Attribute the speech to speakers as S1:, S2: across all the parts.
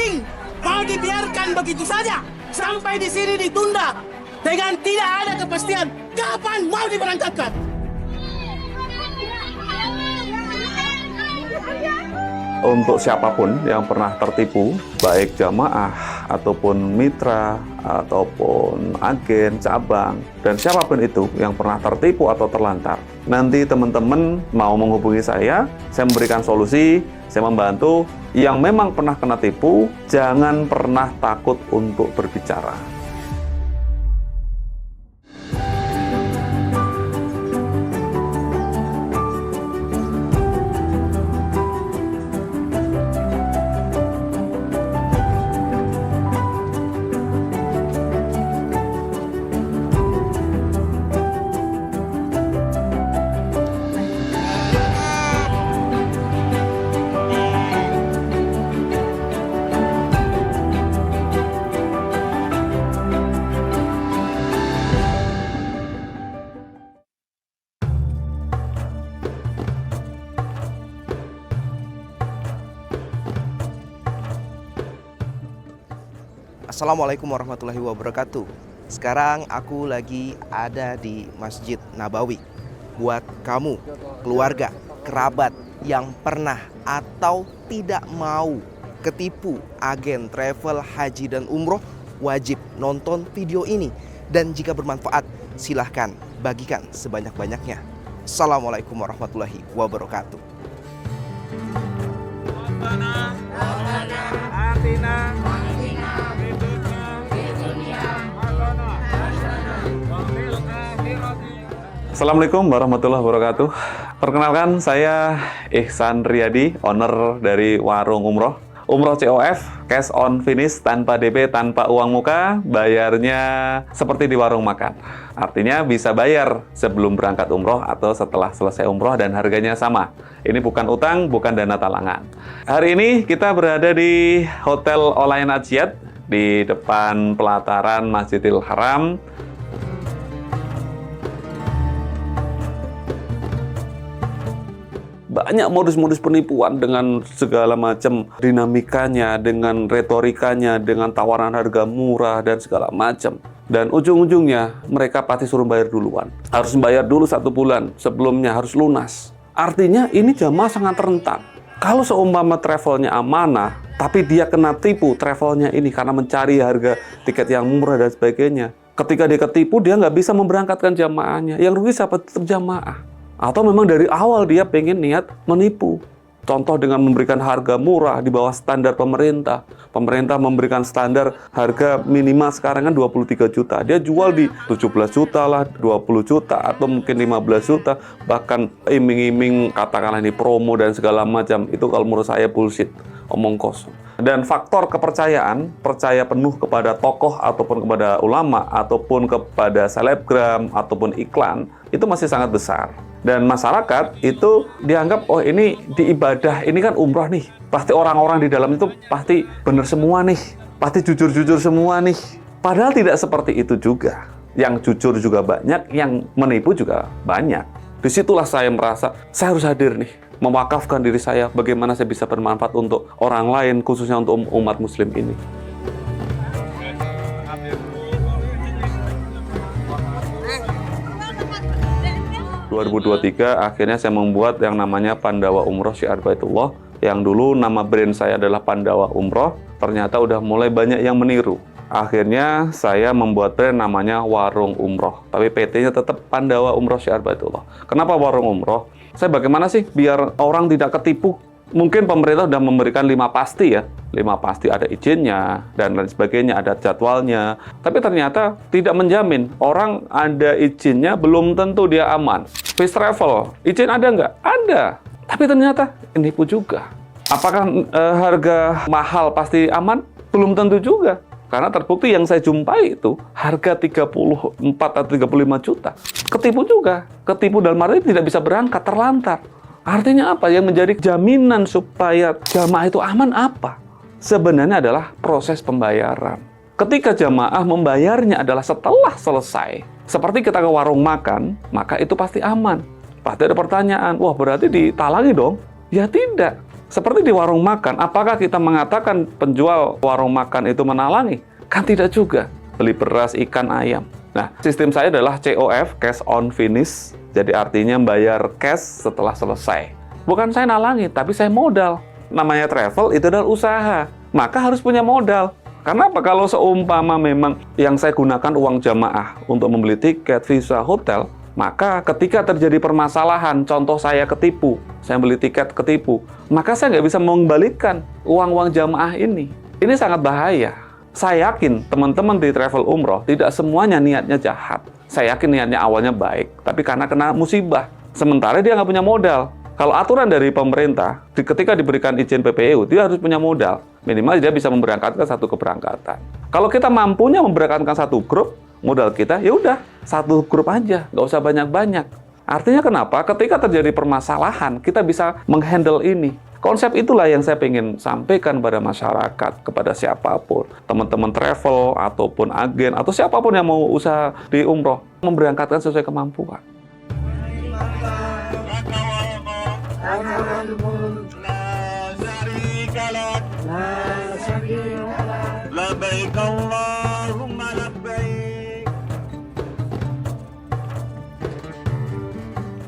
S1: penting. Mau dibiarkan begitu saja sampai di sini ditunda dengan tidak ada kepastian kapan mau diberangkatkan.
S2: Untuk siapapun yang pernah tertipu, baik jamaah ataupun mitra ataupun agen cabang dan siapapun itu yang pernah tertipu atau terlantar, nanti teman-teman mau menghubungi saya memberikan solusi, saya membantu. Yang memang pernah kena tipu, jangan pernah takut untuk berbicara.
S3: Assalamualaikum warahmatullahi wabarakatuh. Sekarang aku lagi ada di Masjid Nabawi. Buat kamu, keluarga, kerabat yang pernah atau tidak mau ketipu agen travel haji dan umroh, wajib nonton video ini. Dan jika bermanfaat, silahkan bagikan sebanyak-banyaknya. Assalamualaikum warahmatullahi wabarakatuh.
S2: Assalamualaikum warahmatullahi wabarakatuh. Perkenalkan, saya Ihsan Riyadi, owner dari Warung Umroh. Umroh COF, cash on finish, tanpa DP, tanpa uang muka, bayarnya seperti di warung makan. Artinya bisa bayar sebelum berangkat umroh atau setelah selesai umroh dan harganya sama. Ini bukan utang, bukan dana talangan. Hari ini kita berada di Hotel Olayan Ajiat di depan pelataran Masjidil Haram. Banyak modus-modus penipuan dengan segala macam dinamikanya, dengan retorikanya, dengan tawaran harga murah dan segala macam. Dan ujung-ujungnya mereka pasti suruh bayar duluan. Harus bayar dulu 1 bulan, sebelumnya harus lunas. Artinya ini jamaah sangat rentan. Kalau seumpama travelnya amanah, tapi dia kena tipu travelnya ini karena mencari harga tiket yang murah dan sebagainya. Ketika dia ketipu, dia nggak bisa memberangkatkan jamaahnya. Yang rugi siapa? Tetap jamaah. Atau memang dari awal dia pengen niat menipu. Contoh dengan memberikan harga murah di bawah standar pemerintah. Pemerintah memberikan standar harga minimal sekarang kan 23 juta. Dia jual di 17 juta lah, 20 juta, atau mungkin 15 juta. Bahkan iming-iming katakanlah ini promo dan segala macam. Itu kalau menurut saya bullshit, omong kosong. Dan faktor kepercayaan, percaya penuh kepada tokoh ataupun kepada ulama ataupun kepada selebgram ataupun iklan, itu masih sangat besar. Dan masyarakat itu dianggap, oh ini di ibadah, ini kan umrah nih. Pasti orang-orang di dalam itu pasti benar semua nih. Pasti jujur-jujur semua nih. Padahal tidak seperti itu juga. Yang jujur juga banyak, yang menipu juga banyak. Disitulah saya merasa, saya harus hadir nih. Mewakafkan diri saya, bagaimana saya bisa bermanfaat untuk orang lain, khususnya untuk umat muslim ini. Tahun 2023 akhirnya saya membuat yang namanya Pandawa Umroh Syiar Baitullah. Yang dulu nama brand saya adalah Pandawa Umroh, ternyata udah mulai banyak yang meniru. Akhirnya saya membuat brand namanya Warung Umroh, tapi PT-nya tetap Pandawa Umroh Syiar Baitullah. Kenapa Warung Umroh? Saya bagaimana sih biar orang tidak ketipu? Mungkin pemerintah sudah memberikan 5 pasti ya. 5 pasti ada izinnya dan lain sebagainya, ada jadwalnya. Tapi ternyata tidak menjamin. Orang ada izinnya belum tentu dia aman. First travel, izin ada nggak? Ada. Tapi ternyata nipu juga. Apakah harga mahal pasti aman? Belum tentu juga. Karena terbukti yang saya jumpai itu harga 34 atau 35 juta. Ketipu juga. Ketipu dalam arti tidak bisa berangkat, terlantar. Artinya apa? Yang menjadi jaminan supaya jamaah itu aman apa? Sebenarnya adalah proses pembayaran. Ketika jamaah membayarnya adalah setelah selesai. Seperti kita ke warung makan, maka itu pasti aman. Pasti ada pertanyaan, wah berarti ditalangi dong? Ya tidak. Seperti di warung makan, apakah kita mengatakan penjual warung makan itu menalangi? Kan tidak juga. Beli beras, ikan, ayam. Nah, sistem saya adalah COF, cash on finish. Jadi artinya bayar cash setelah selesai. Bukan saya nalangi, tapi saya modal. Namanya travel itu adalah usaha. Maka harus punya modal. Karena apa? Kalau seumpama memang yang saya gunakan uang jamaah untuk membeli tiket, visa, hotel, maka ketika terjadi permasalahan, contoh saya ketipu, saya beli tiket ketipu, maka saya nggak bisa mengembalikan uang-uang jamaah ini. Ini sangat bahaya. Saya yakin teman-teman di travel umroh tidak semuanya niatnya jahat. Saya yakin niatnya awalnya baik, tapi karena kena musibah. Sementara dia nggak punya modal. Kalau aturan dari pemerintah, ketika diberikan izin PPEU, dia harus punya modal. Minimal dia bisa memberangkatkan satu keberangkatan. Kalau kita mampunya memberangkatkan satu grup, modal kita, ya udah satu grup aja, nggak usah banyak-banyak. Artinya kenapa? Ketika terjadi permasalahan, kita bisa menghandle ini. Konsep itulah yang saya ingin sampaikan pada masyarakat, kepada siapapun, teman-teman travel, ataupun agen, atau siapapun yang mau usaha di umroh, memberangkatkan sesuai kemampuan.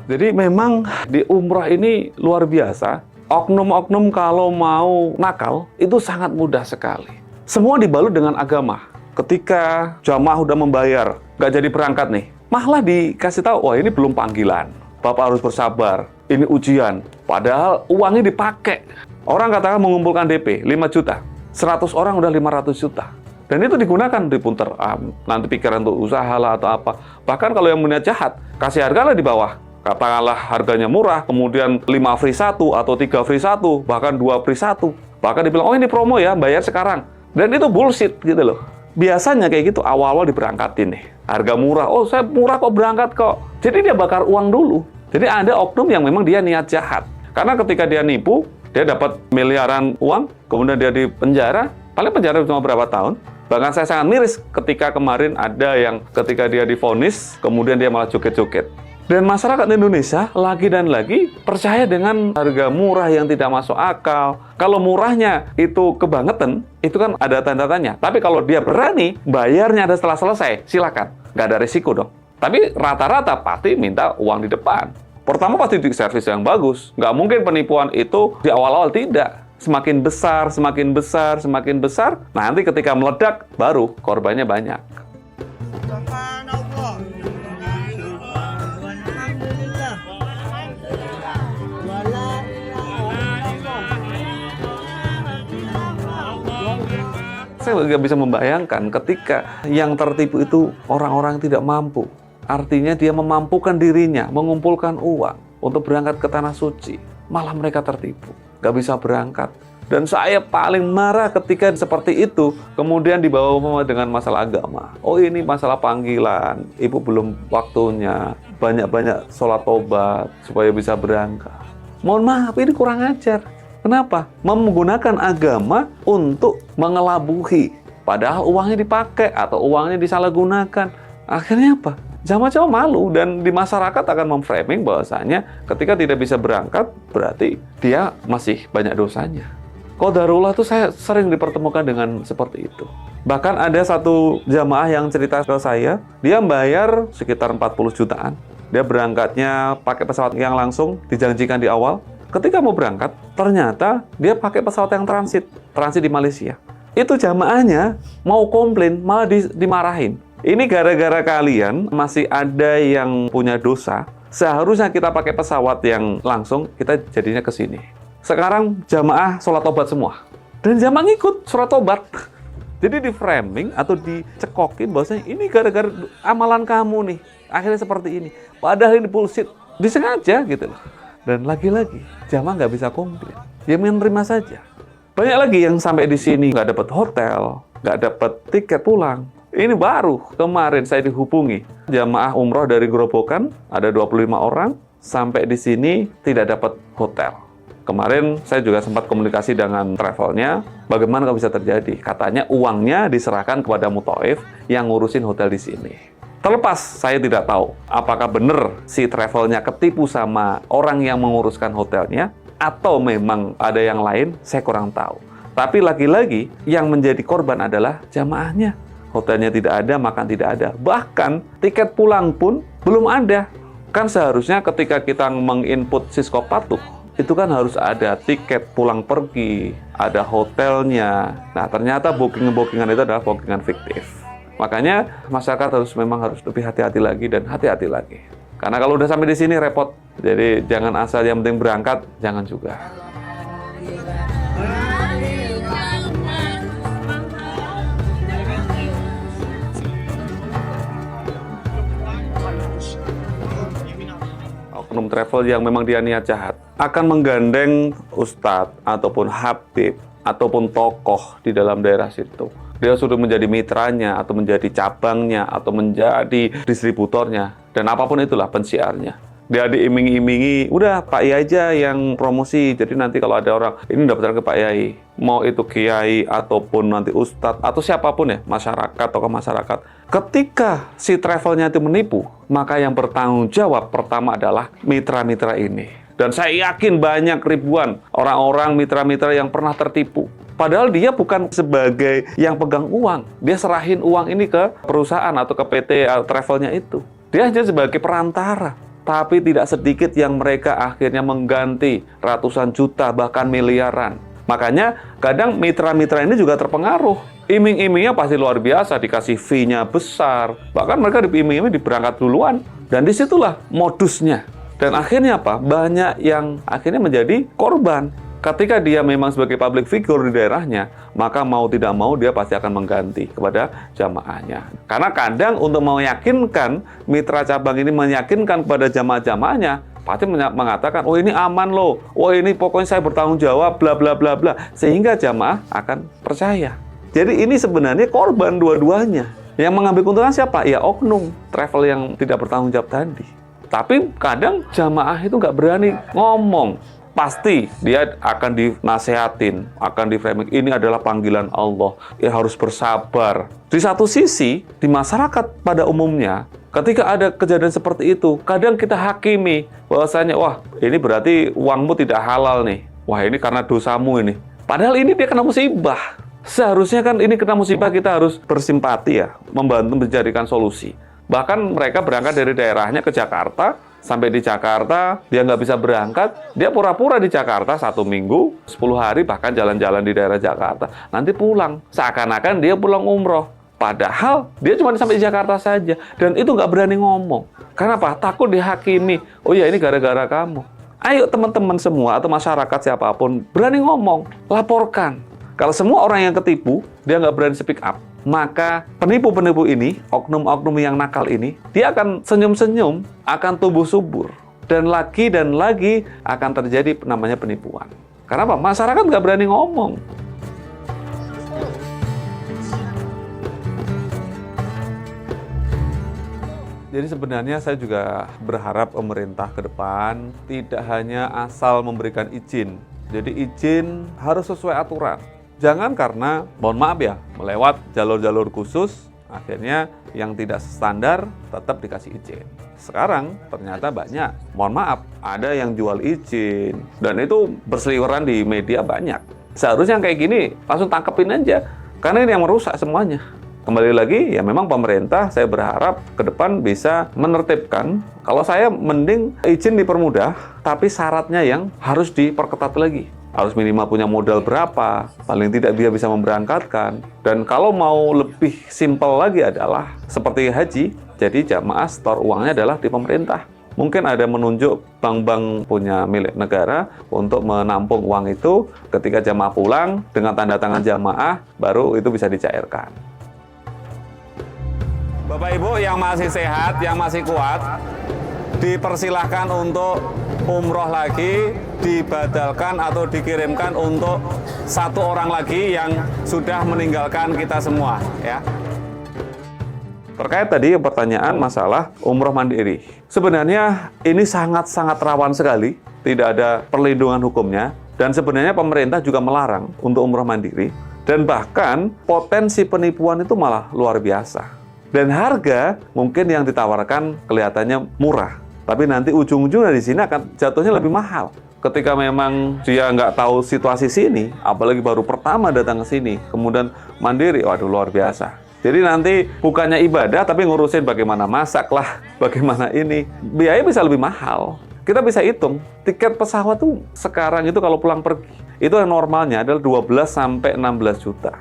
S2: Jadi memang di umrah ini luar biasa. Oknum-oknum kalau mau nakal, itu sangat mudah sekali. Semua dibalut dengan agama. Ketika jamaah udah membayar, nggak jadi berangkat nih, malah dikasih tahu, wah ini belum panggilan. Bapak harus bersabar, ini ujian. Padahal uangnya dipakai. Orang katakan mengumpulkan DP 5 juta, 100 orang udah 500 juta. Dan itu digunakan dipunter, nanti pikiran untuk usaha lah atau apa. Bahkan kalau yang berniat jahat, kasih harga lah di bawah. Katakanlah harganya murah, kemudian 5 free 1 atau 3 free 1, bahkan 2 free 1. Bahkan dibilang, oh ini promo ya, bayar sekarang. Dan itu bullshit gitu loh. Biasanya kayak gitu, awal-awal diberangkatin nih. Harga murah, oh saya murah kok berangkat kok. Jadi dia bakar uang dulu. Jadi ada oknum yang memang dia niat jahat. Karena ketika dia nipu, dia dapat miliaran uang, kemudian dia di penjara, paling penjara cuma berapa tahun. Bahkan saya sangat miris ketika kemarin ada yang ketika dia divonis, kemudian dia malah joget-joget. Dan masyarakat Indonesia lagi dan lagi percaya dengan harga murah yang tidak masuk akal. Kalau murahnya itu kebangetan, itu kan ada tanda tanya. Tapi kalau dia berani, bayarnya ada setelah selesai, silakan. Nggak ada risiko dong. Tapi rata-rata pasti minta uang di depan. Pertama pasti di servis yang bagus. Nggak mungkin penipuan itu di awal-awal, tidak. Semakin besar, semakin besar, semakin besar. Nanti ketika meledak, baru korbannya banyak. Saya nggak bisa membayangkan ketika yang tertipu itu orang-orang tidak mampu. Artinya dia memampukan dirinya, mengumpulkan uang untuk berangkat ke Tanah Suci. Malah mereka tertipu, nggak bisa berangkat. Dan saya paling marah ketika seperti itu, kemudian dibawa dengan masalah agama. Oh ini masalah panggilan, ibu belum waktunya, banyak-banyak sholat tobat supaya bisa berangkat. Mohon maaf, ini kurang ajar. Kenapa? Menggunakan agama untuk mengelabuhi. Padahal uangnya dipakai atau uangnya disalahgunakan. Akhirnya apa? Jamaah-jamaah malu dan di masyarakat akan memframing bahwasanya ketika tidak bisa berangkat, berarti dia masih banyak dosanya. Qadarullah itu saya sering dipertemukan dengan seperti itu. Bahkan ada satu jamaah yang cerita ke saya, dia bayar sekitar 40 jutaan. Dia berangkatnya pakai pesawat yang langsung dijanjikan di awal. Ketika mau berangkat, ternyata dia pakai pesawat yang transit di Malaysia. Itu jamaahnya mau komplain, malah dimarahin. Ini gara-gara kalian masih ada yang punya dosa. Seharusnya kita pakai pesawat yang langsung, kita jadinya ke sini. Sekarang jamaah sholat tobat semua. Dan jamaah ngikut sholat tobat. Jadi di framing atau dicekokin bahwasanya ini gara-gara amalan kamu nih. Akhirnya seperti ini. Padahal ini bullshit. Disengaja gitu loh. Dan lagi-lagi, jamaah nggak bisa komplain. Dia menerima saja. Banyak lagi yang sampai di sini nggak dapat hotel, nggak dapat tiket pulang. Ini baru kemarin saya dihubungi. Jamaah umroh dari Gerobokan, ada 25 orang, sampai di sini tidak dapat hotel. Kemarin saya juga sempat komunikasi dengan travelnya, bagaimana kok bisa terjadi? Katanya uangnya diserahkan kepada Muthaif yang ngurusin hotel di sini. Terlepas saya tidak tahu apakah benar si travelnya ketipu sama orang yang menguruskan hotelnya, atau memang ada yang lain, saya kurang tahu. Tapi lagi-lagi yang menjadi korban adalah jamaahnya. Hotelnya tidak ada, makan tidak ada. Bahkan tiket pulang pun belum ada. Kan seharusnya ketika kita menginput Siskop Patuh, itu kan harus ada tiket pulang pergi, ada hotelnya. Nah, ternyata bookingan itu adalah bookingan fiktif. Makanya masyarakat memang harus lebih hati-hati lagi dan hati-hati lagi. Karena kalau udah sampai di sini repot. Jadi jangan asal yang penting berangkat, jangan juga. Oknum travel yang memang dia niat jahat akan menggandeng ustadz ataupun habib ataupun tokoh di dalam daerah situ. Dia sudah menjadi mitranya atau menjadi cabangnya atau menjadi distributornya dan apapun itulah pensiarnya. Dia diiming-imingi, udah Pak Yai aja yang promosi. Jadi nanti kalau ada orang ini daftar ke Pak Yai, mau itu kiai ataupun nanti ustadz atau siapapun ya, masyarakat tokoh masyarakat. Ketika si travelnya itu menipu, maka yang bertanggung jawab pertama adalah mitra-mitra ini. Dan saya yakin banyak ribuan orang-orang mitra-mitra yang pernah tertipu. Padahal dia bukan sebagai yang pegang uang. Dia serahin uang ini ke perusahaan atau ke PT travelnya itu. Dia hanya sebagai perantara. Tapi tidak sedikit yang mereka akhirnya mengganti ratusan juta bahkan miliaran. Makanya kadang mitra-mitra ini juga terpengaruh. Iming-imingnya pasti luar biasa, dikasih fee-nya besar. Bahkan mereka diiming-iming diberangkat duluan. Dan disitulah modusnya. Dan akhirnya apa? Banyak yang akhirnya menjadi korban. Ketika dia memang sebagai public figure di daerahnya, maka mau tidak mau dia pasti akan mengganti kepada jamaahnya. Karena kadang untuk meyakinkan, mitra cabang ini meyakinkan kepada jamaah-jamaahnya, pasti mengatakan, oh ini aman loh, oh ini pokoknya saya bertanggung jawab, bla bla bla bla. Sehingga jamaah akan percaya. Jadi ini sebenarnya korban dua-duanya. Yang mengambil keuntungan siapa? Ya oknum travel yang tidak bertanggung jawab tadi. Tapi kadang jamaah itu nggak berani ngomong. Pasti dia akan dinasehatin, akan di-framing. Ini adalah panggilan Allah, ya harus bersabar. Di satu sisi, di masyarakat pada umumnya, ketika ada kejadian seperti itu, kadang kita hakimi bahwasanya, wah ini berarti uangmu tidak halal nih. Wah ini karena dosamu ini. Padahal ini dia kena musibah. Seharusnya kan ini kena musibah kita harus bersimpati ya, membantu mencarikan solusi. Bahkan mereka berangkat dari daerahnya ke Jakarta, sampai di Jakarta, dia nggak bisa berangkat, dia pura-pura di Jakarta 1 minggu, 10 hari, bahkan jalan-jalan di daerah Jakarta. Nanti pulang, seakan-akan dia pulang umroh. Padahal dia cuma sampai di Jakarta saja, dan itu nggak berani ngomong. Karena apa? Takut dihakimi. Oh ya ini gara-gara kamu. Ayo teman-teman semua atau masyarakat siapapun, berani ngomong, laporkan. Kalau semua orang yang ketipu, dia nggak berani speak up, maka penipu-penipu ini, oknum-oknum yang nakal ini, dia akan senyum-senyum, akan tumbuh subur. Dan lagi akan terjadi namanya penipuan. Karena apa? Masyarakat nggak berani ngomong. Jadi sebenarnya saya juga berharap pemerintah ke depan tidak hanya asal memberikan izin. Jadi izin harus sesuai aturan. Jangan karena, mohon maaf ya, melewat jalur-jalur khusus, akhirnya yang tidak standar tetap dikasih izin. Sekarang ternyata banyak, mohon maaf, ada yang jual izin, dan itu berseliweran di media banyak. Seharusnya kayak gini, langsung tangkepin aja, karena ini yang merusak semuanya. Kembali lagi, ya memang pemerintah saya berharap ke depan bisa menertibkan. Kalau saya mending izin dipermudah, tapi syaratnya yang harus diperketat lagi. Harus minimal punya modal berapa, paling tidak dia bisa memberangkatkan. Dan kalau mau lebih simpel lagi adalah seperti haji, jadi jamaah store uangnya adalah di pemerintah. Mungkin ada menunjuk bank-bank punya milik negara untuk menampung uang itu, ketika jamaah pulang dengan tanda tangan jamaah, baru itu bisa dicairkan. Bapak Ibu yang masih sehat, yang masih kuat, dipersilahkan untuk umroh lagi, dibadalkan atau dikirimkan untuk 1 orang lagi yang sudah meninggalkan kita semua, ya. Terkait tadi pertanyaan masalah umroh mandiri. Sebenarnya ini sangat-sangat rawan sekali, tidak ada perlindungan hukumnya, dan sebenarnya pemerintah juga melarang untuk umroh mandiri, dan bahkan potensi penipuan itu malah luar biasa. Dan harga mungkin yang ditawarkan kelihatannya murah, tapi nanti ujung-ujungnya di sini akan jatuhnya lebih mahal. ketika memang dia nggak tahu situasi sini, apalagi baru pertama datang ke sini, kemudian mandiri, waduh luar biasa. Jadi nanti bukannya ibadah, tapi ngurusin bagaimana masak lah, bagaimana ini. Biaya bisa lebih mahal. Kita bisa hitung, tiket pesawat tuh sekarang itu kalau pulang pergi, itu yang normalnya adalah 12 sampai 16 juta.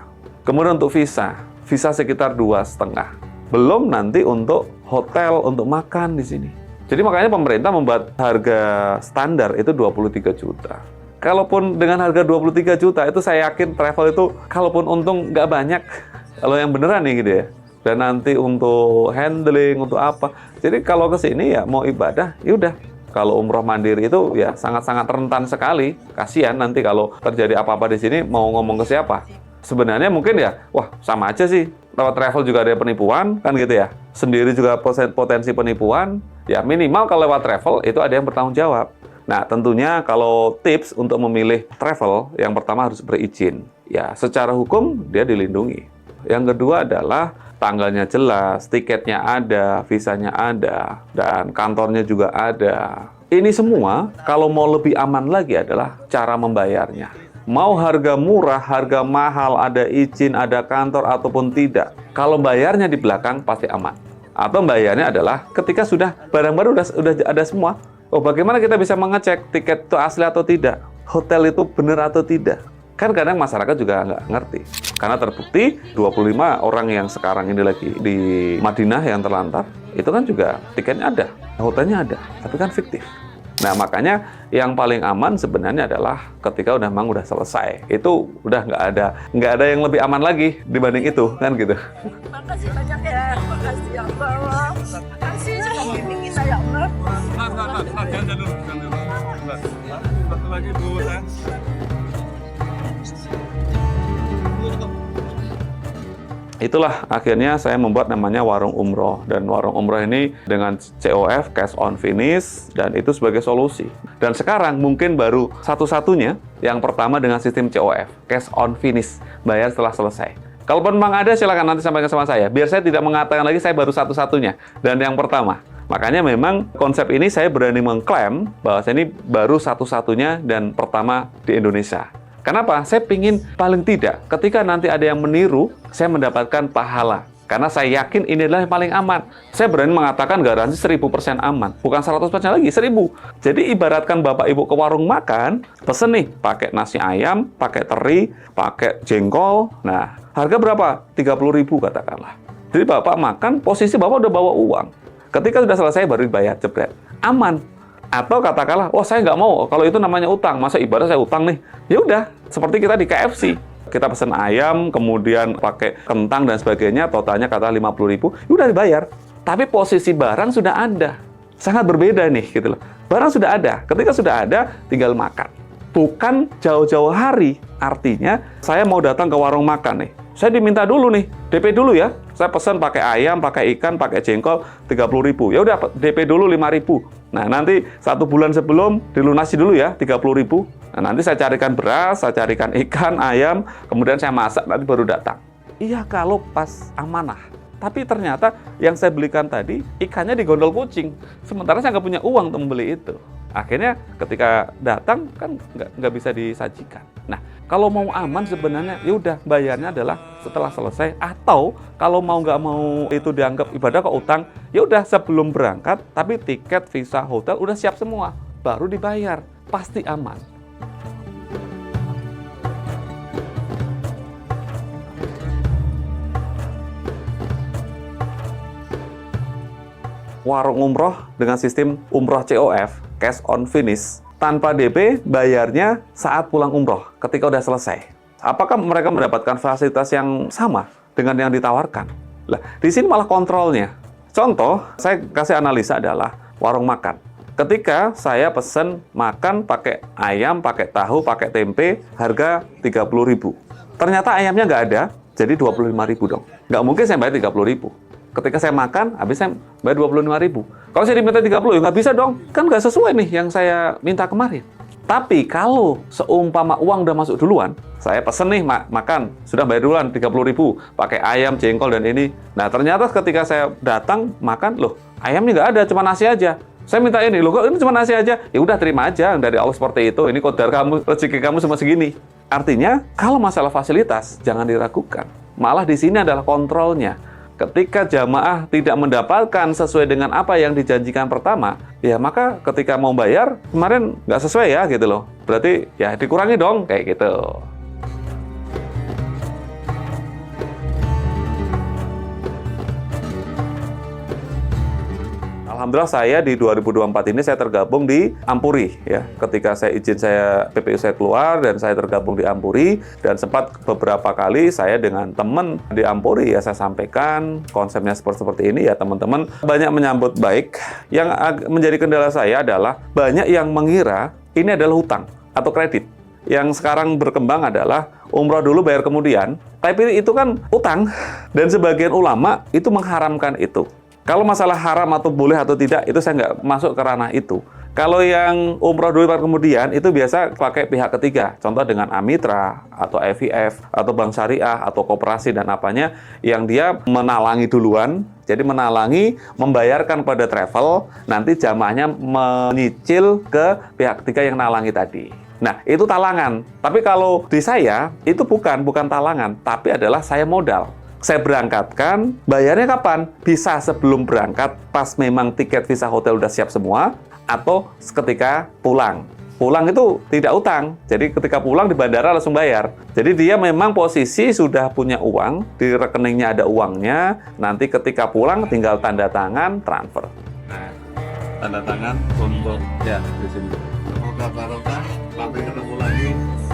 S2: Kemudian untuk visa sekitar 2,5. Belum nanti untuk hotel, untuk makan di sini. Jadi makanya pemerintah membuat harga standar itu 23 juta. Kalaupun dengan harga 23 juta, itu saya yakin travel itu, kalaupun untung nggak banyak, kalau yang beneran nih gitu ya. Dan nanti untuk handling, untuk apa. Jadi kalau ke sini ya mau ibadah, yaudah. Kalau umroh mandiri itu ya sangat-sangat rentan sekali. Kasihan nanti kalau terjadi apa-apa di sini mau ngomong ke siapa. Sebenarnya mungkin ya, wah sama aja sih. Lewat travel juga ada penipuan, kan gitu ya. Sendiri juga potensi penipuan. Ya minimal kalau lewat travel itu ada yang bertanggung jawab. Nah tentunya kalau tips untuk memilih travel, yang pertama harus berizin. Ya secara hukum dia dilindungi. Yang kedua adalah tanggalnya jelas, tiketnya ada, visanya ada, dan kantornya juga ada. Ini semua kalau mau lebih aman lagi adalah cara membayarnya. Mau harga murah, harga mahal, ada izin, ada kantor ataupun tidak. Kalau bayarnya di belakang pasti aman. Atau bayarnya adalah ketika sudah barang-barang udah ada semua. Oh, bagaimana kita bisa mengecek tiket itu asli atau tidak? Hotel itu benar atau tidak? Kan kadang masyarakat juga nggak ngerti. Karena terbukti 25 orang yang sekarang ini lagi di Madinah yang terlantar, itu kan juga tiketnya ada, hotelnya ada, tapi kan fiktif. Nah makanya yang paling aman sebenarnya adalah ketika memang udah selesai. Itu udah nggak ada yang lebih aman lagi dibanding itu, kan gitu.
S4: Makasih banyak ya, makasih ya Allah. Makasih sudah membimbing kita ya Allah.
S5: Jangan dulu. Satu lagi Bu.
S2: Itulah akhirnya saya membuat namanya warung umroh. Dan warung umroh ini dengan COF, cash on finish, dan itu sebagai solusi. Dan sekarang mungkin baru satu-satunya, yang pertama dengan sistem COF, cash on finish, bayar setelah selesai. Kalaupun memang ada, silakan nanti sampaikan sama saya. Biar saya tidak mengatakan lagi saya baru satu-satunya, dan yang pertama. Makanya memang konsep ini saya berani mengklaim bahwa saya ini baru satu-satunya dan pertama di Indonesia. Kenapa? Saya pingin paling tidak ketika nanti ada yang meniru, saya mendapatkan pahala. Karena saya yakin ini adalah yang paling aman. Saya berani mengatakan garansi 1000% aman. Bukan 100% lagi, 1000. Jadi ibaratkan Bapak Ibu ke warung makan, pesen nih, pakai nasi ayam, pakai teri, pakai jengkol. Nah, harga berapa? 30.000 katakanlah. Jadi Bapak makan, posisi Bapak udah bawa uang. Ketika sudah selesai baru dibayar, jebret. Aman. Atau katakanlah, oh saya nggak mau, kalau itu namanya utang, masa ibadah saya utang nih. Ya udah, seperti kita di KFC. Kita pesen ayam, kemudian pakai kentang dan sebagainya, totalnya kata 50.000, ya udah dibayar. Tapi posisi barang sudah ada. Sangat berbeda nih, gitu loh. Barang sudah ada, ketika sudah ada, tinggal makan. Bukan jauh-jauh hari, artinya saya mau datang ke warung makan nih. Saya diminta dulu nih, DP dulu ya. Saya pesan pakai ayam, pakai ikan, pakai jengkol, 30.000. Ya udah, DP dulu 5.000. Nah, nanti 1 bulan sebelum dilunasi dulu ya, 30.000. Nah, nanti saya carikan beras, saya carikan ikan, ayam, kemudian saya masak, nanti baru datang. Iya, kalau pas amanah. Tapi ternyata yang saya belikan tadi, ikannya digondol kucing. Sementara saya nggak punya uang untuk membeli itu. Akhirnya ketika datang, kan nggak bisa disajikan. Nah, kalau mau aman sebenarnya, ya udah bayarnya adalah setelah selesai. Atau kalau mau nggak mau itu dianggap ibadah ke utang, ya udah sebelum berangkat, tapi tiket, visa, hotel udah siap semua, baru dibayar, pasti aman. Warung umroh dengan sistem umroh COF, cash on finish, tanpa DP, bayarnya saat pulang umroh, ketika udah selesai. Apakah mereka mendapatkan fasilitas yang sama dengan yang ditawarkan? Lah, di sini malah kontrolnya. Contoh, saya kasih analisa adalah warung makan. Ketika saya pesen makan pakai ayam, pakai tahu, pakai tempe, harga 30.000. Ternyata ayamnya nggak ada, jadi 25.000 dong. Nggak mungkin saya bayar 30.000. Ketika saya makan, habis saya bayar 25.000. Kalau saya diminta 30, ya nggak bisa dong. Kan nggak sesuai nih yang saya minta kemarin. Tapi kalau seumpama uang udah masuk duluan, saya pesen nih makan, sudah bayar duluan 30.000, pakai ayam, jengkol, dan ini. Nah ternyata ketika saya datang makan, loh ayamnya nggak ada, cuma nasi aja. Saya minta ini, loh kok ini cuma nasi aja? Ya udah terima aja dari Allah seperti itu. Ini qadar kamu, rezeki kamu cuma segini. Artinya, kalau masalah fasilitas jangan diragukan. Malah di sini adalah kontrolnya. Ketika jamaah tidak mendapatkan sesuai dengan apa yang dijanjikan pertama, ya maka ketika mau bayar kemarin nggak sesuai ya gitu loh. Berarti ya dikurangi dong kayak gitu. Alhamdulillah saya di 2024 ini saya tergabung di Ampuri ya. Ketika saya izin PPU saya keluar dan saya tergabung di Ampuri, dan sempat beberapa kali saya dengan teman di Ampuri ya saya sampaikan konsepnya seperti ini ya, teman-teman banyak menyambut baik. Yang menjadi kendala saya adalah banyak yang mengira ini adalah hutang atau kredit. Yang sekarang berkembang adalah umroh dulu bayar kemudian, tapi itu kan utang, dan sebagian ulama itu mengharamkan itu. Kalau masalah haram atau boleh atau tidak, itu saya nggak masuk ke ranah itu. Kalau yang umroh dulu bayar kemudian, itu biasa pakai pihak ketiga. Contoh dengan Amitra, atau FIF, atau Bank Syariah, atau Koperasi, dan apanya, yang dia menalangi duluan. Jadi menalangi, membayarkan pada travel, nanti jamaahnya menyicil ke pihak ketiga yang nalangi tadi. Nah, itu talangan. Tapi kalau di saya, itu bukan talangan, tapi adalah saya modal. Saya berangkatkan, bayarnya kapan? Bisa sebelum berangkat, pas memang tiket visa hotel udah siap semua, atau ketika pulang. Pulang itu tidak utang, jadi ketika pulang di bandara langsung bayar. Jadi dia memang posisi sudah punya uang, di rekeningnya ada uangnya, nanti ketika pulang tinggal tanda tangan, transfer.
S5: Nah, tanda tangan untuk ya di sini. Semoga barokah, sampai ketemu lagi.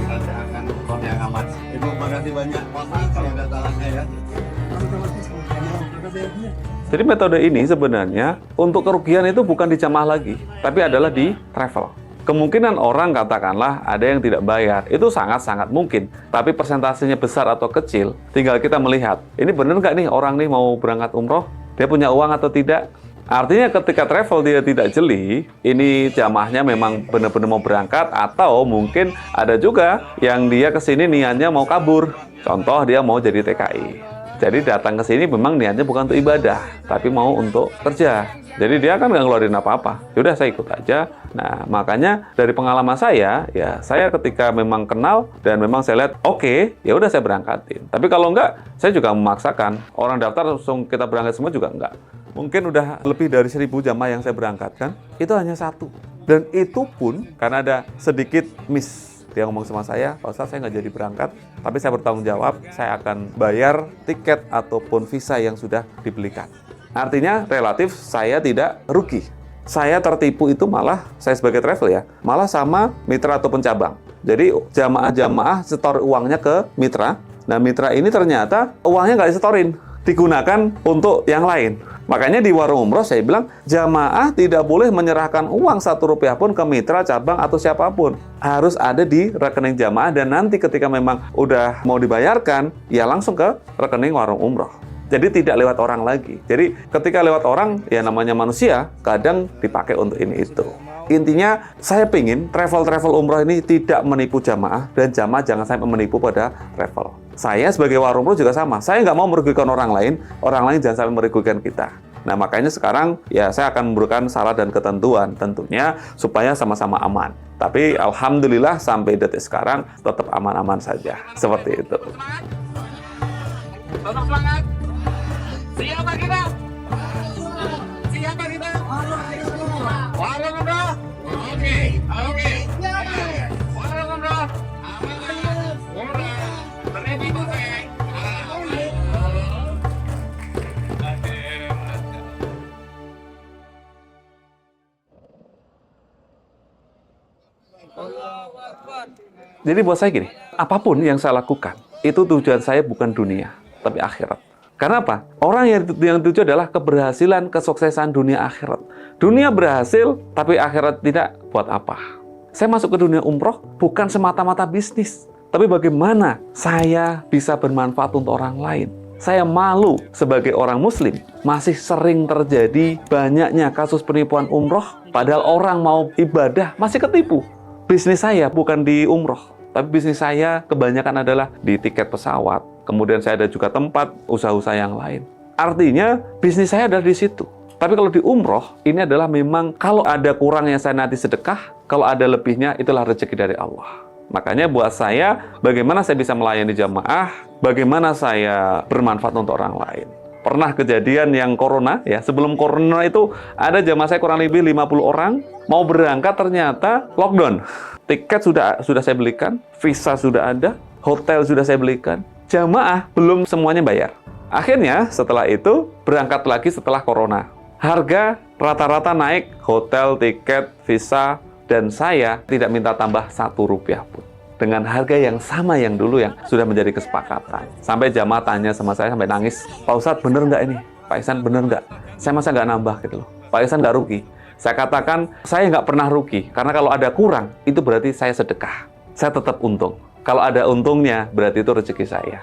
S5: Nanti akan umroh yang aman. Ibu, makasih banyak. Maaf kalau nggak salahnya ya.
S2: Jadi metode ini sebenarnya untuk kerugian itu bukan di jamaah lagi, tapi adalah di travel. Kemungkinan orang katakanlah ada yang tidak bayar, itu sangat-sangat mungkin. Tapi persentasenya besar atau kecil, tinggal kita melihat, ini benar nggak nih orang nih mau berangkat umroh? Dia punya uang atau tidak? Artinya ketika travel dia tidak jeli, ini jamaahnya memang benar-benar mau berangkat, atau mungkin ada juga yang dia kesini niatnya mau kabur. Contoh dia mau jadi TKI. Jadi datang ke sini memang niatnya bukan untuk ibadah, tapi mau untuk kerja. Jadi dia kan nggak ngeluarin apa-apa. Yaudah saya ikut aja. Nah makanya dari pengalaman saya, ya saya ketika memang kenal dan memang saya lihat oke, ya udah saya berangkatin. Tapi kalau enggak, saya juga memaksakan. Orang daftar langsung kita berangkat semua juga enggak. Mungkin udah lebih dari 1.000 jamaah yang saya berangkatkan, itu hanya 1. Dan itu pun karena ada sedikit miss. Dia ngomong sama saya, Pak Ustadz saya nggak jadi berangkat, tapi saya bertanggung jawab, saya akan bayar tiket ataupun visa yang sudah dibelikan. Artinya relatif saya tidak rugi. Saya tertipu itu malah, saya sebagai travel ya, malah sama mitra atau pencabang. Jadi jamaah-jamaah setor uangnya ke mitra, nah mitra ini ternyata uangnya nggak disetorin, digunakan untuk yang lain. Makanya di warung umroh saya bilang, jamaah tidak boleh menyerahkan uang Rp1 pun ke mitra, cabang, atau siapapun. Harus ada di rekening jamaah, dan nanti ketika memang udah mau dibayarkan, ya langsung ke rekening warung umroh. Jadi tidak lewat orang lagi. Jadi ketika lewat orang, ya namanya manusia, kadang dipakai untuk ini itu. Intinya, saya pingin travel umroh ini tidak menipu jamaah, dan jamaah jangan sampai menipu pada travel. Saya sebagai warung umroh juga sama. Saya nggak mau merugikan orang lain jangan sampai merugikan kita. Nah, makanya sekarang ya saya akan memberikan syarat dan ketentuan tentunya supaya sama-sama aman. Tapi alhamdulillah sampai detik sekarang tetap aman-aman saja. Seperti itu.
S1: Tetap semangat. Siapa kita? Siapa kita? Warung umroh. Oke. Warung umroh.
S2: Jadi buat saya gini, apapun yang saya lakukan, itu tujuan saya bukan dunia, tapi akhirat. Karena apa? Orang yang tujuan adalah keberhasilan, kesuksesan dunia akhirat. Dunia berhasil, tapi akhirat tidak, buat apa? Saya masuk ke dunia umroh bukan semata-mata bisnis, tapi bagaimana saya bisa bermanfaat untuk orang lain. Saya malu sebagai orang muslim, masih sering terjadi banyaknya kasus penipuan umroh, padahal orang mau ibadah masih ketipu. Bisnis saya bukan di umroh, tapi bisnis saya kebanyakan adalah di tiket pesawat. Kemudian saya ada juga tempat usaha-usaha yang lain. Artinya bisnis saya ada di situ. Tapi kalau di umroh, ini adalah memang kalau ada kurangnya saya nanti sedekah, kalau ada lebihnya itulah rezeki dari Allah. Makanya buat saya, bagaimana saya bisa melayani jamaah, bagaimana saya bermanfaat untuk orang lain. Pernah kejadian yang corona, ya sebelum corona itu ada jamaah saya kurang lebih 50 orang, mau berangkat ternyata lockdown. Tiket sudah saya belikan, visa sudah ada, hotel sudah saya belikan, jamaah belum semuanya bayar. Akhirnya setelah itu berangkat lagi setelah corona. Harga rata-rata naik, hotel, tiket, visa, dan saya tidak minta tambah Rp1 pun. Dengan harga yang sama yang dulu yang sudah menjadi kesepakatan. Sampai jamaah tanya sama saya sampai nangis, Pak Ustadz bener nggak ini? Pak Ihsan bener nggak? Saya masa nggak nambah gitu loh. Pak Ihsan nggak rugi. Saya katakan, saya nggak pernah rugi. Karena kalau ada kurang, itu berarti saya sedekah. Saya tetap untung. Kalau ada untungnya, berarti itu rezeki saya.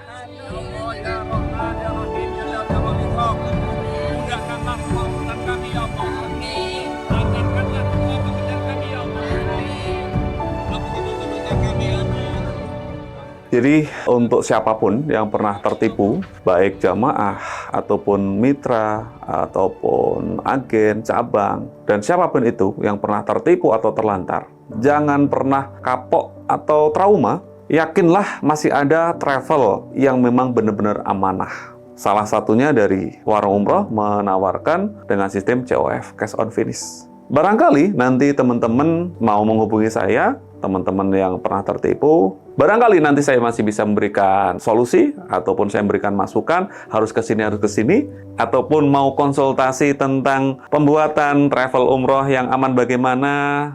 S2: Jadi untuk siapapun yang pernah tertipu, baik jamaah ataupun mitra ataupun agen, cabang, dan siapapun itu yang pernah tertipu atau terlantar, jangan pernah kapok atau trauma. Yakinlah masih ada travel yang memang benar-benar amanah. Salah satunya dari Warung Umroh menawarkan dengan sistem COF, Cash on Finish. Barangkali nanti teman-teman mau menghubungi saya, teman-teman yang pernah tertipu, barangkali nanti saya masih bisa memberikan solusi, ataupun saya memberikan masukan, harus ke sini, ataupun mau konsultasi tentang pembuatan travel umroh yang aman bagaimana.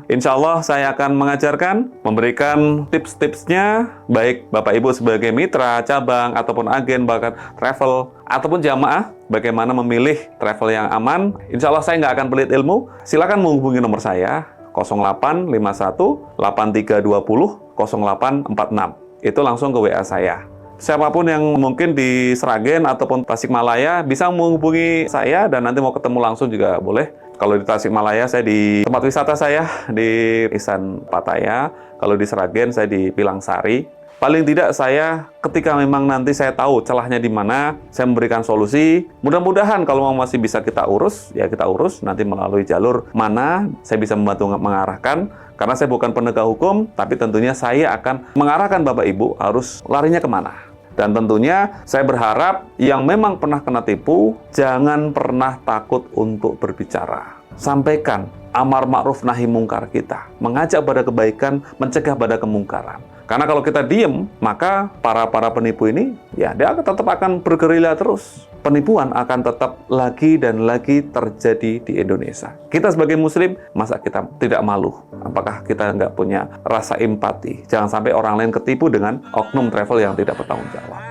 S2: Insya Allah saya akan mengajarkan, memberikan tips-tipsnya, baik Bapak Ibu sebagai mitra, cabang, ataupun agen, bahkan travel, ataupun jamaah, bagaimana memilih travel yang aman. Insya Allah saya nggak akan pelit ilmu. Silakan menghubungi nomor saya, 0851 8320 0846. Itu langsung ke WA saya. Siapapun yang mungkin di Sragen ataupun Tasikmalaya bisa menghubungi saya dan nanti mau ketemu langsung juga boleh. Kalau di Tasikmalaya saya di tempat wisata saya di Ihsan Pattaya. Kalau di Sragen saya di Pilangsari. Paling tidak saya ketika memang nanti saya tahu celahnya di mana, saya memberikan solusi. Mudah-mudahan kalau masih bisa kita urus, ya kita urus nanti melalui jalur mana saya bisa membantu mengarahkan. Karena saya bukan penegak hukum, tapi tentunya saya akan mengarahkan Bapak Ibu harus larinya kemana. Dan tentunya saya berharap yang memang pernah kena tipu, jangan pernah takut untuk berbicara. Sampaikan amar ma'ruf nahi mungkar kita, mengajak pada kebaikan, mencegah pada kemungkaran. Karena kalau kita diem, maka para penipu ini, ya dia tetap akan bergerilya terus. Penipuan akan tetap lagi dan lagi terjadi di Indonesia. Kita sebagai Muslim, masa kita tidak malu? Apakah kita nggak punya rasa empati? Jangan sampai orang lain ketipu dengan oknum travel yang tidak bertanggung jawab.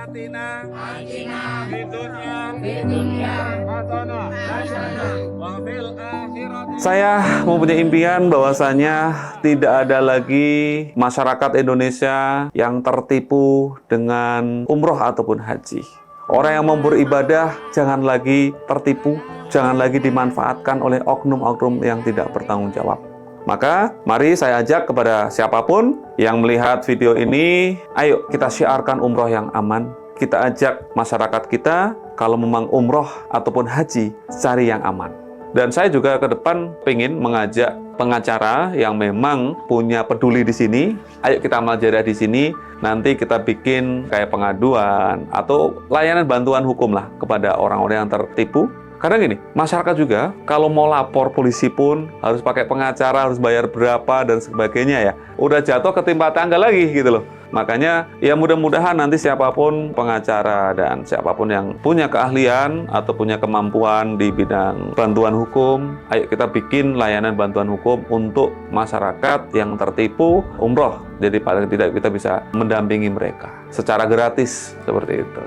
S2: Saya mempunyai impian bahwasanya tidak ada lagi masyarakat Indonesia yang tertipu dengan umroh ataupun haji. Orang yang mau beribadah jangan lagi tertipu, jangan lagi dimanfaatkan oleh oknum-oknum yang tidak bertanggung jawab. Maka mari saya ajak kepada siapapun yang melihat video ini, ayo kita syiarkan umroh yang aman. Kita ajak masyarakat kita kalau memang umroh ataupun haji, cari yang aman. Dan saya juga ke depan pengen mengajak pengacara yang memang punya peduli di sini. Ayo kita amal jariah di sini. Nanti kita bikin kayak pengaduan atau layanan bantuan hukum lah kepada orang-orang yang tertipu. Karena gini, masyarakat juga kalau mau lapor polisi pun harus pakai pengacara, harus bayar berapa dan sebagainya ya. Udah jatuh ketimpa tangga lagi gitu loh. Makanya ya mudah-mudahan nanti siapapun pengacara dan siapapun yang punya keahlian atau punya kemampuan di bidang bantuan hukum, ayo kita bikin layanan bantuan hukum untuk masyarakat yang tertipu umroh. Jadi paling tidak kita bisa mendampingi mereka secara gratis seperti itu.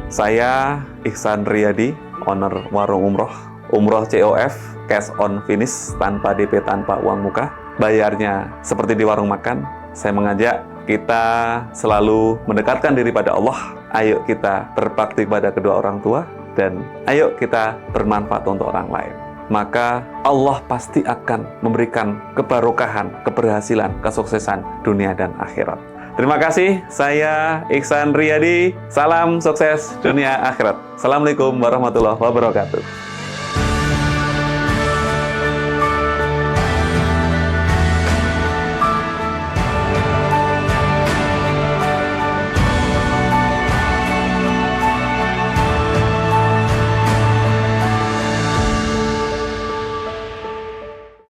S2: Saya Ihsan Riyadi, owner Warung Umroh. Umroh COF, Cash on Finish, tanpa DP, tanpa uang muka. Bayarnya seperti di warung makan. Saya mengajak kita selalu mendekatkan diri pada Allah. Ayo kita berbakti pada kedua orang tua. Dan ayo kita bermanfaat untuk orang lain. Maka Allah pasti akan memberikan kebarokahan, keberhasilan, kesuksesan dunia dan akhirat. Terima kasih, saya Iksan Riyadi. Salam sukses dunia akhirat. Assalamualaikum warahmatullahi wabarakatuh.